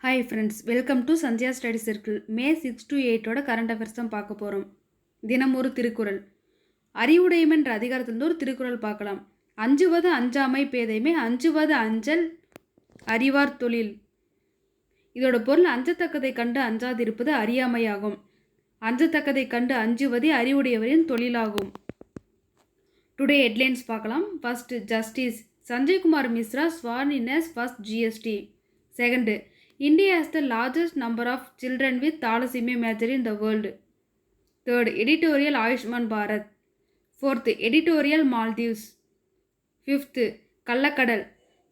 Hi friends, welcome to Sandhya study circle. May 6 to 8 current affairs தான் பார்க்க போகிறோம். தினம் ஒரு திருக்குறள். அறிவுடைமை என்ற அதிகாரத்திலிருந்து ஒரு திருக்குறள் பார்க்கலாம். அஞ்சுவது அஞ்சாமை பேதைமை, அஞ்சுவது அஞ்சல் அறிவார் தொழில். இதோட பொருள் அஞ்சத்தக்கதை கண்டு அஞ்சாதிருப்பது அறியாமையாகும். அஞ்சத்தக்கதை கண்டு அஞ்சுவதே அறிவுடையவரின் தொழிலாகும். டுடே ஹெட்லைன்ஸ் பார்க்கலாம். First, justice Sanjaykumar Mishra sworn in as first GST. Second, India has the largest number of children with thalassemia major in the world. Third, editorial Ayushman Bharat. Fourth, editorial Maldives. Fifth, Kallakadal,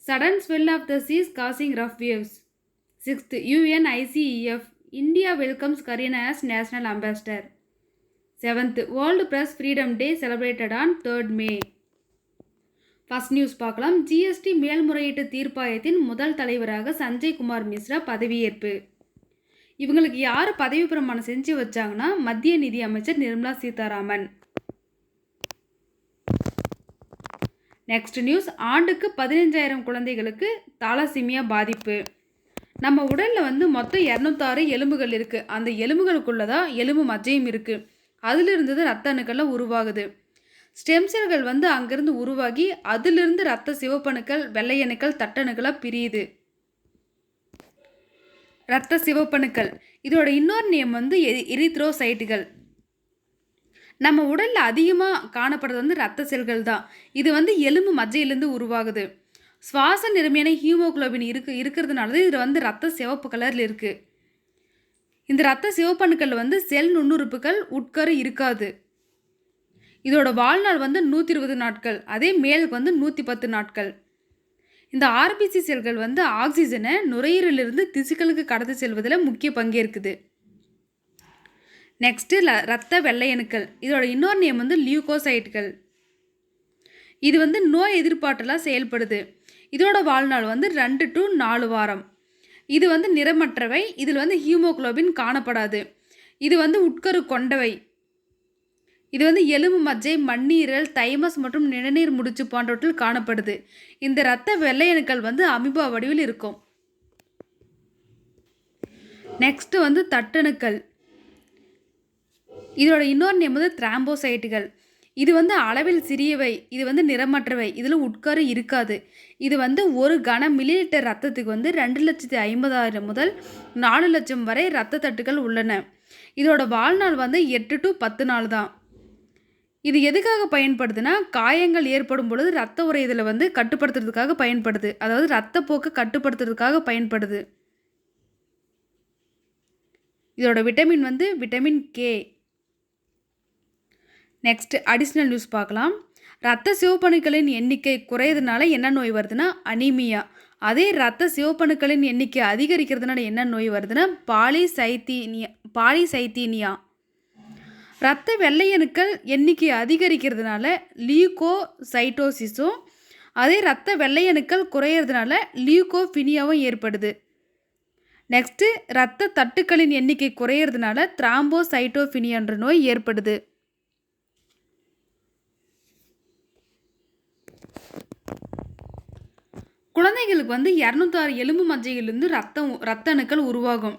sudden swell of the seas causing rough waves. Sixth, UNICEF, India welcomes Kareena as national ambassador. Seventh, World Press Freedom Day celebrated on 3rd May. First news பார்க்கலாம். GST மேல்முறையீட்டு தீர்ப்பாயத்தின் முதல் தலைவராக சஞ்சய்குமார் மிஸ்ரா பதவியேற்பு. இவங்களுக்கு யார் பதவி பிரமாணம் செஞ்சு வச்சாங்கன்னா மத்திய நிதி அமைச்சர் நிர்மலா சீதாராமன். நெக்ஸ்ட் நியூஸ், ஆண்டுக்கு 15,000 குழந்தைகளுக்கு தாலசீமியா பாதிப்பு. நம்ம உடலில் மொத்தம் 206 எலும்புகள் இருக்குது. அந்த எலும்புகளுக்குள்ளதான் எலும்பு மஜ்ஜையும் இருக்குது. அதிலிருந்து ரத்த அணுக்கள்லாம் உருவாகுது. ஸ்டெம் செல்கள் அங்கிருந்து உருவாகி அதிலிருந்து இரத்த சிவப்பணுக்கள், வெள்ளையணுக்கள், தட்டணுக்களாக பிரியுது. இரத்த சிவப்பணுக்கள் இதோட இன்னொரு நேம் எரித்ரோசைட்டுகள். நம்ம உடலில் அதிகமாக காணப்படுறது இரத்த செல்கள் தான். இது எலும்பு மஜ்ஜையிலேருந்து உருவாகுது. சுவாச நிறமையான ஹீமோகுளோபின் இருக்கிறதுனால இதில் இரத்த சிவப்பு கலரில் இருக்குது. இந்த இரத்த சிவப்பணுக்கள் செல் நுண்ணுறுப்புகள் உட்கரு இருக்காது. இதோட வாழ்நாள் 120 நாட்கள். அதே மேலுக்கு 110 நாட்கள். இந்த ஆர்பிசி செல்கள் ஆக்சிஜனை நுரையீரலிருந்து திசுக்களுக்கு கடத்தி செல்வதில் முக்கிய பங்கேற்குது. நெக்ஸ்ட்டு இரத்த வெள்ளையணுக்கள். இதோட இன்னொரு நேம் லியூகோசைட்டுகள். இது நோய் எதிர்ப்பாற்றலாக செயல்படுது. இதோட வாழ்நாள் 2 to 4 வாரம். இது நிறமற்றவை. இதில் ஹீமோகுளோபின் காணப்படாது. இது உட்கரு கொண்டவை. இது எலும்பு மஜ்ஜை, மண்ணீரல், தைமஸ் மற்றும் நிணநீர் முடிச்சு போன்றவற்றில் காணப்படுது. இந்த இரத்த வெள்ளையணுக்கள் அமீபா வடிவில் இருக்கும். நெக்ஸ்ட் தட்டணுக்கள். இதோட இன்னொரு நேம் திராம்போசைட்டுகள். இது அளவில் சிறியவை. இது நிறமற்றவை. இதில் உட்கரு இருக்காது. இது 1 கன மில்லிலிட்டர் ரத்தத்துக்கு 2,50,000 முதல் 4 லட்சம் வரை இரத்த தட்டுகள் உள்ளன. இதோட வாழ்நாள் 8 to 10 நாள் தான். இது எதுக்காக பயன்படுதுன்னா, காயங்கள் ஏற்படும் பொழுது ரத்த உறைதலை கட்டுப்படுத்துறதுக்காக பயன்படுது. அதாவது ரத்தப்போக்கு கட்டுப்படுத்துறதுக்காக பயன்படுது. இதோட vitamin vitamin K. Next additional news பார்க்கலாம். இரத்த சிவப்பணுக்களின் எண்ணிக்கை குறையறதுனால என்ன நோய் வருதுன்னா அனீமியா. அதே இரத்த சிவப்பணுக்களின் எண்ணிக்கை அதிகரிக்கிறதுனால என்ன நோய் வருதுன்னா பாலிசைத்தீனியா. இரத்த வெள்ளையணுக்கள் எண்ணிக்கை அதிகரிக்கிறதுனால லியூகோசைட்டோசிஸும், அதே இரத்த வெள்ளையணுக்கள் குறையிறதுனால லியூகோபினியாவும் ஏற்படுது. நெக்ஸ்ட்டு இரத்த தட்டுக்களின் எண்ணிக்கை குறையிறதுனால த்ராம்போசைட்டோபினியான்ற நோய் ஏற்படுது. குழந்தைகளுக்கு 206 எலும்பு மஜ்ஜையிலிருந்து ரத்த அணுக்கள் உருவாகும்.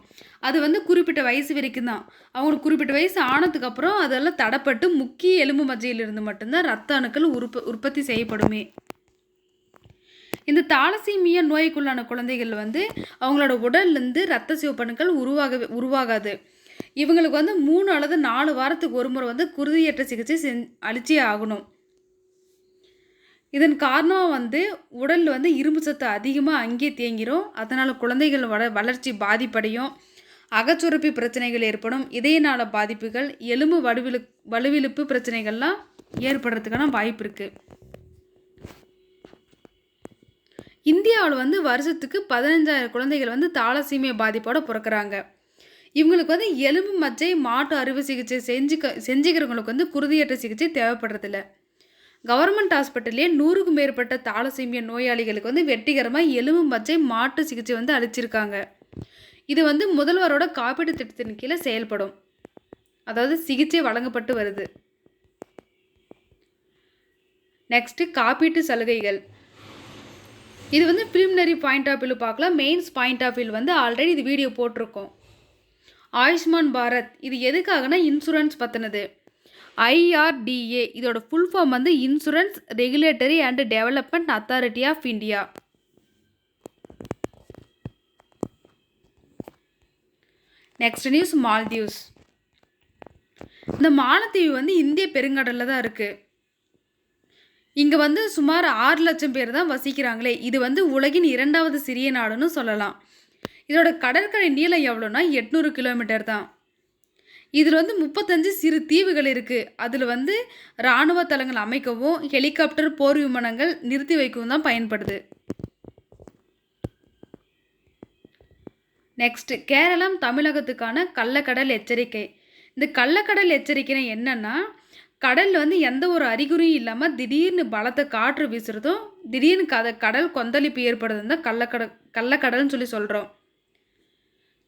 அது குறிப்பிட்ட வயசு வரைக்கும் தான். அவங்களுக்கு குறிப்பிட்ட வயசு ஆனதுக்கப்புறம் அதெல்லாம் தடப்பட்டு முக்கிய எலும்பு மஜ்ஜையிலிருந்து மட்டும்தான் ரத்த அணுக்கள் உற்பத்தி செய்யப்படுமே. இந்த தாலசீமியா நோய்க்குள்ளான குழந்தைகள் அவங்களோட உடல்லேருந்து இரத்த சிவப்பணுக்கள் உருவாகாது. இவங்களுக்கு 3 அல்லது 4 வாரத்துக்கு ஒரு முறை குருதியேற்ற சிகிச்சை அளிச்சே ஆகணும். இதன் காரணமாக உடலில் இரும்பு சத்து அதிகமாக அங்கே தேங்கிரும். அதனால் குழந்தைகள் வளர்ச்சி பாதிப்படையும். அகச்சுரப்பி பிரச்சனைகள் ஏற்படும். இதயநாள பாதிப்புகள், எலும்பு வலுவிழுப்பு பிரச்சனைகள்லாம் ஏற்படுறதுக்கான வாய்ப்பு இருக்குது. இந்தியாவில் வருஷத்துக்கு 15,000 குழந்தைகள் தாலசீமியா பாதிப்போடு பிறக்கிறாங்க. இவங்களுக்கு எலும்பு மஜ்ஜை மாற்று அறுவை சிகிச்சை செஞ்சுக்கிறவங்களுக்கு குருதியேற்ற சிகிச்சை தேவைப்படுறதில்ல. கவர்மெண்ட் ஹாஸ்பிட்டல்லே 100க்கும் மேற்பட்ட தாலசீமியா நோயாளிகளுக்கு வெற்றிகரமாக எலும்பு மஜ்ஜை மாற்று சிகிச்சை அளிச்சிருக்காங்க. இது முதல்வரோட காப்பீடு திட்டத்தின் கீழே செயல்படும். அதாவது சிகிச்சை வழங்கப்பட்டு வருது. நெக்ஸ்ட்டு காப்பீட்டு சலுகைகள். இது வந்து ப்ரிலிமினரி பாயிண்ட் ஆஃப் வியூ பார்க்கலாம். மெயின்ஸ் பாயிண்ட் ஆஃப் வியூ வந்து ஆல்ரெடி இது வீடியோ போட்டிருக்கோம். ஆயுஷ்மான் பாரத் இது எதுக்காகனா இன்சூரன்ஸ் பற்றினது. IRDA இதோட ஃபுல் ஃபார்ம் வந்து insurance regulatory and development authority of India. Next news Maldives. இந்த மாலத்தீவு வந்து இந்திய பெருங்கடலில் தான் இருக்குது. இங்கே வந்து சுமார் 6 லட்சம் பேர் தான் வசிக்கிறாங்களே. இது வந்து உலகின் 2வது சிறிய நாடுன்னு சொல்லலாம். இதோட கடற்கரை நீளம் எவ்வளோனா 800 கிலோமீட்டர் தான். இதில் வந்து 35 சிறு தீவுகள் இருக்குது. அதில் வந்து இராணுவ தளங்கள் அமைக்கவும் ஹெலிகாப்டர் போர் விமானங்கள் நிறுத்தி வைக்கவும் தான் பயன்படுது. நெக்ஸ்ட் கேரளம் தமிழகத்துக்கான கள்ளக்கடல் எச்சரிக்கை. இந்த கள்ளக்கடல் எச்சரிக்கை என்னன்னா, கடலில் வந்து எந்த ஒரு அறிகுறியும் இல்லாமல் திடீர்னு பலத்த காற்று வீசுறதும் திடீர்னு கடல் கொந்தளிப்பு ஏற்படுறதும் தான் கள்ளக்கடல்னு சொல்லி சொல்கிறோம்.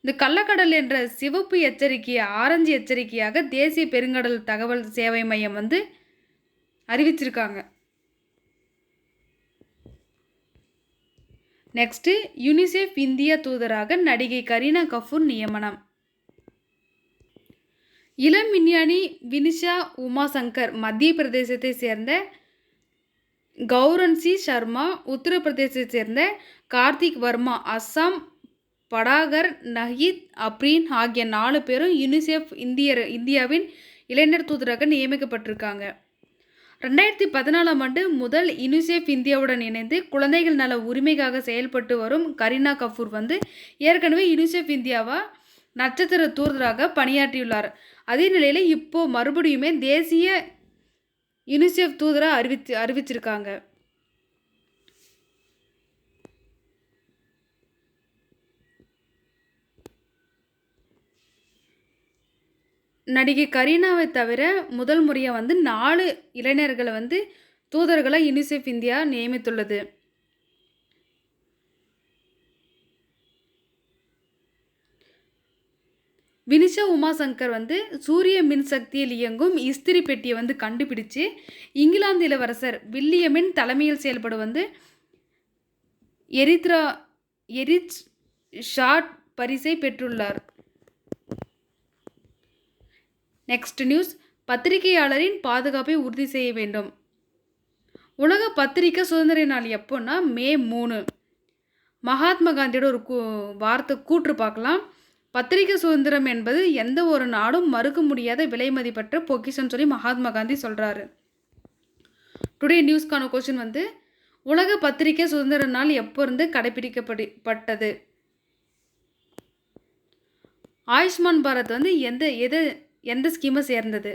இந்த கள்ளக்கடல் என்ற சிவப்பு எச்சரிக்கையை ஆரஞ்சு எச்சரிக்கையாக தேசிய பெருங்கடல் தகவல் சேவை மையம் வந்து அறிவிச்சிருக்காங்க. நெக்ஸ்ட்டு யூனிசெஃப் இந்திய தூதராக நடிகை கரீனா கபூர் நியமனம். இளம் விஞ்ஞானி வினிஷா உமாசங்கர் மத்திய பிரதேசத்தை சேர்ந்த கௌரன்சி சர்மா, உத்தரப்பிரதேசத்தை சேர்ந்த கார்த்திக் வர்மா, அஸ்ஸாம் படாகர் நஹீத் அப்ரீன் ஆகிய 4 பேரும் யூனிசெஃப் இந்தியாவின் இளைஞர் தூதராக நியமிக்கப்பட்டிருக்காங்க. 2014ஆம் ஆண்டு முதல் யூனிசெஃப் இந்தியாவுடன் இணைந்து குழந்தைகள் நல உரிமைக்காக செயல்பட்டு வரும் கரீனா கபூர் வந்து ஏற்கனவே யூனிசெஃப் இந்தியாவா நட்சத்திர தூதராக பணியாற்றியுள்ளார். அதே நிலையில் இப்போது மறுபடியுமே தேசிய யூனிசெஃப் தூதராக அறிவிச்சிருக்காங்க. நடிகை கரீனாவை தவிர முதல் முறையாக வந்து 4 இளைஞர்களை வந்து தூதர்களை யூனிசெஃப் இந்தியா நியமித்துள்ளது. வினிஷா உமாசங்கர் வந்து சூரிய மின்சக்தியில் இயங்கும் இஸ்திரி பெட்டியை வந்து கண்டுபிடிச்சு இங்கிலாந்து இளவரசர் வில்லியமின் தலைமையில் செயல்படும் வந்து எரிச் ஷாட் பரிசை பெற்றுள்ளார். நெக்ஸ்ட் நியூஸ் பத்திரிகையாளரின் பாதுகாப்பை உறுதி செய்ய வேண்டும். உலக பத்திரிகை சுதந்திர நாள் எப்போன்னா மே 3. மகாத்மா காந்தியோட ஒரு கூற்று பார்க்கலாம். பத்திரிகை சுதந்திரம் என்பது எந்த ஒரு நாடும் மறுக்க முடியாத விலை மதிப்பற்ற பொக்கிஷன் சொல்லி மகாத்மா காந்தி சொல்கிறாரு. டுடே நியூஸ்க்கான கொஸ்டின் வந்து உலக பத்திரிகை சுதந்திர நாள் எப்போ இருந்து கடைபிடிக்கப்பட்டது? ஆயுஷ்மான் பாரத் வந்து எந்த ஸ்கீமை சேர்ந்தது?